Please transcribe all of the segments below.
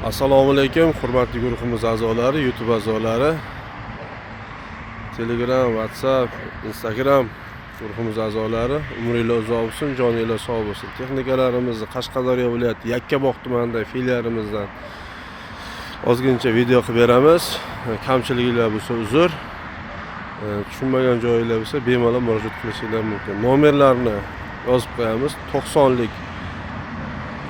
Assalomu alaykum, hurmatli guruhimiz a'zolari, YouTube a'zolari, Telegram, WhatsApp, Instagram guruhimiz a'zolari, umringiz uzoq bo'lsin, joningiz sog' bo'lsin. Texnikalarimizni Qashqadaryo viloyati Yakkabog' tumanidagi filialimizdan ozgincha video qilib beramiz. Kamchiliklar bo'lsa uzr, tushunmagan joyinglar bo'lsa bemalol murojaat qilishingiz mumkin. Nomerlarni yozib qo'yamiz. 90lik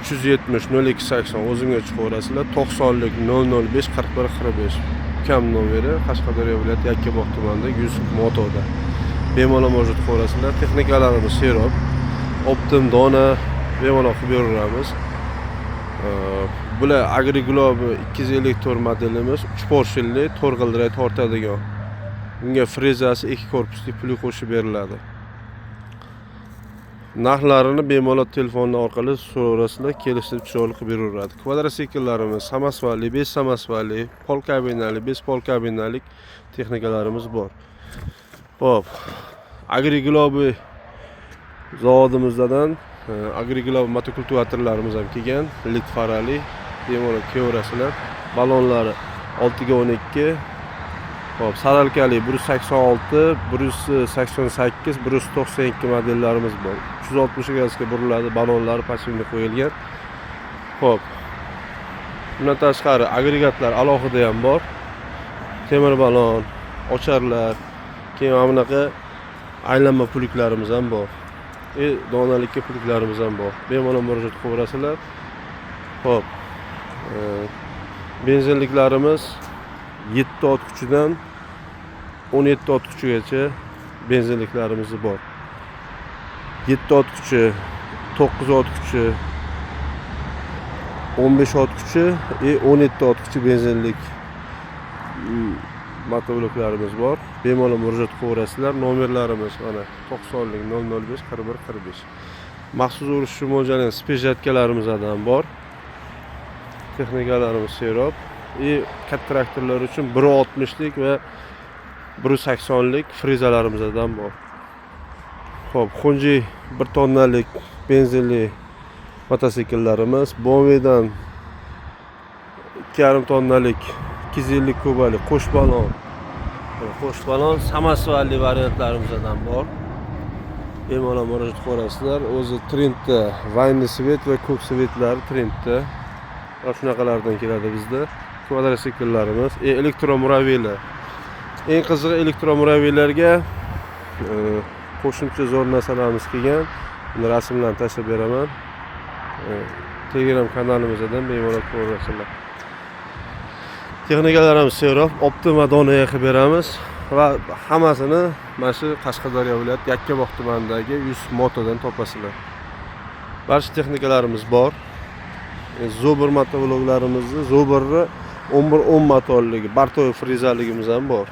370 0280 o'zimga chiqaverasizlar. 90lik 005 41 45 ukam nomeri Qashqadaryo viloyati Yakkabog' tumanida Yusuf Motoda. Bemalol murojaat qilaverasizlar. Texnikalarimiz serob, optim dona bemalol qilib beramiz. Bular AgriGlobe 254 modelimiz, 3 porshilli, 4 g'ildirak tortadigan. Bunga frezasi 2 korpusli puli qo'shib beriladi. Narxlarini bemalol telefon orqali so'rasizlar, kelishib chiroyli qilib beraveradi. Kvadrotsikllarimiz samasvali, 5 samasvali, pol kabinali, 5 pol kabinalik texnikalarimiz bor. Xo'p, AgriGlobe zavodimizdan AgriGlobe motokultivatorlarimiz ham kelgan, lit farali, bemalol kelaverasizlar. Balonlari 6 ga 12. Xo'p, saralkali 186, 188, 192 modellarimiz bor. 360 gradusga buriladi, balonlari pashimga qo'yilgan. Xo'p. Bundan tashqari agregatlar alohida ham bor. Temir balon, ocharlar, keyin mana bunaqa aylanma puliklarimiz ham bor. Donalikka puliklarimiz ham bor. Bemalol murojaat qilaverasizlar. Xo'p. Benzinliklarimiz 7 ot kuchidan 17 ot kuchigacha benzinliklarimiz bor. 7 ot kuchi, 9 ot kuchi, 15 ot kuchi va 17 ot kuchi benzinlik motobloklarimiz bor. Bemalol murojaat qilaverasizlar. Nomerlarimiz mana 90lik 005 41 45. Maxsus urush mo'ljallangan spejatkalarimiz ham bor. Texnikalarimiz serob. Katta traktorlar uchun 160lik va 180lik frezalarimiz ham bor. Xo'p, Honji 1 tonnalik benzinli mototsikllarimiz, Bomvedan 2,5 tonnalik 250 kubalik qo'sh balon, samasvalli variantlarimiz ham bor. Bemalol murojaat qilaverasizlar. O'zi trendda vayni svet va ko'k svetlari trendda. Shunaqalardan keladi bizda. Kvadrotsikillarimiz, elektromuraviylar. Eng qizig'i elektromuraviylarga qo'shimcha zo'r narsalarimiz kelgan. Buni rasmlarni tashlab beraman. Telegram kanalimizdan bemalol ko'rasizlar. Texnikalarimiz serob, optima donaga qilib beramiz va hammasini mana shu Qashqadaryo viloyati Yakkabog' tumanidagi Yusuf Motodan topasizlar. Barcha texnikalarimiz bor. Zobir motovloglarimizni Zobirni 11-10 motorligi, Bartoy frezaligimiz ham bor.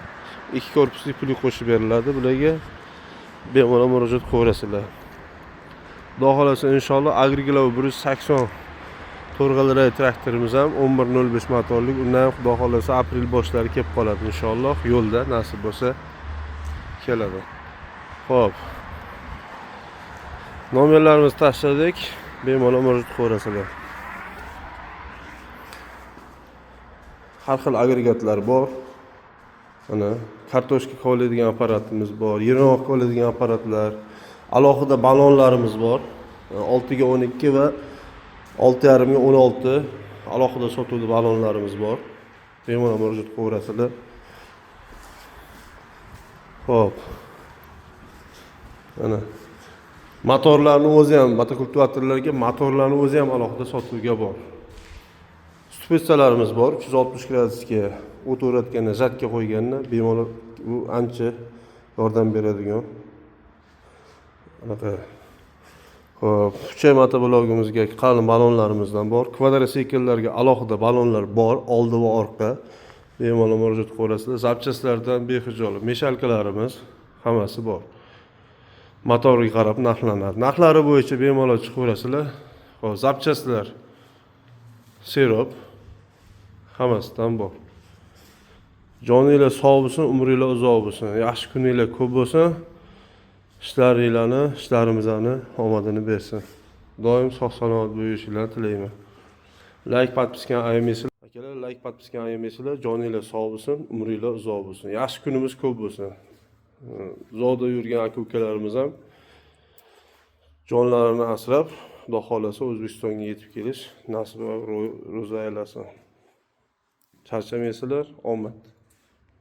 2 korpusli puli qo'shib beriladi. Bularga bemalol murojaat qilaverasizlar. Xudo xolasa inshaalloh AgriGlobe 180 to'rg'ildirak traktorimiz ham 1105 motorlik. Undan xudo xolasa aprel boshlari kelib qoladi inshaalloh. Yo'lda nasib bo'lsa keladi. Xo'p. Nomerlarimizni tashladik. Bemalol murojaat qilaverasizlar. Har xil agregatlar bor. Mana kartoshka kovlaydigan apparatimiz bor, yirnoq kovlaydigan apparatlar, alohida balonlarimiz bor. 6 ga 12 va 6,5 ga 16 alohida sotuvli balonlarimiz bor. Bemalol murojaat qilaverasizlar. Xo'p. Mana motorlarni o'zi ham motokultivatorlarga motorlarni o'zi ham alohida sotuvga bor. Stupetsalarimiz bor. 360 gradusga o't o'ratganda, zatka qo'yganda bemalol u ancha yordam beradigan. Anaqa. Xo'p, uchay motoblogimizga qalin balonlarimizdan bor. Kvadrotsikillarga alohida balonlar bor, oldi va orqa. Bemalol murojaat qilaverasizlar. Zapchastlardan bexijolat meshalkalarimiz hammasi bor. Motorga qarab narxlanadi. Narxlari bo'yicha bemalol chiqaverasizlar. Xo'p, zapchastlar serob hammasidan bor. Joningiz sog' bo'lsin, umringiz uzoq bo'lsin, yaxshi kuninglar ko'p bo'lsin. Ishlarimizni omadini bersin. Doim sog' salomat bo'lishinglarni tilayman. Like, подпискani ayamanglar. like podpiskani yemaysizlar. Joninglar sog' bo'lsin, umringlar uzoq bo'lsin. Yaxshi kunimiz ko'p bo'lsin. Uzoqda yurgan aka-ukalarimiz ham jonlarini asrab, Xudo xolasa O'zbekistonga yetib kelish nasib va ro'za aylasin. Charchamaysizlar, omad.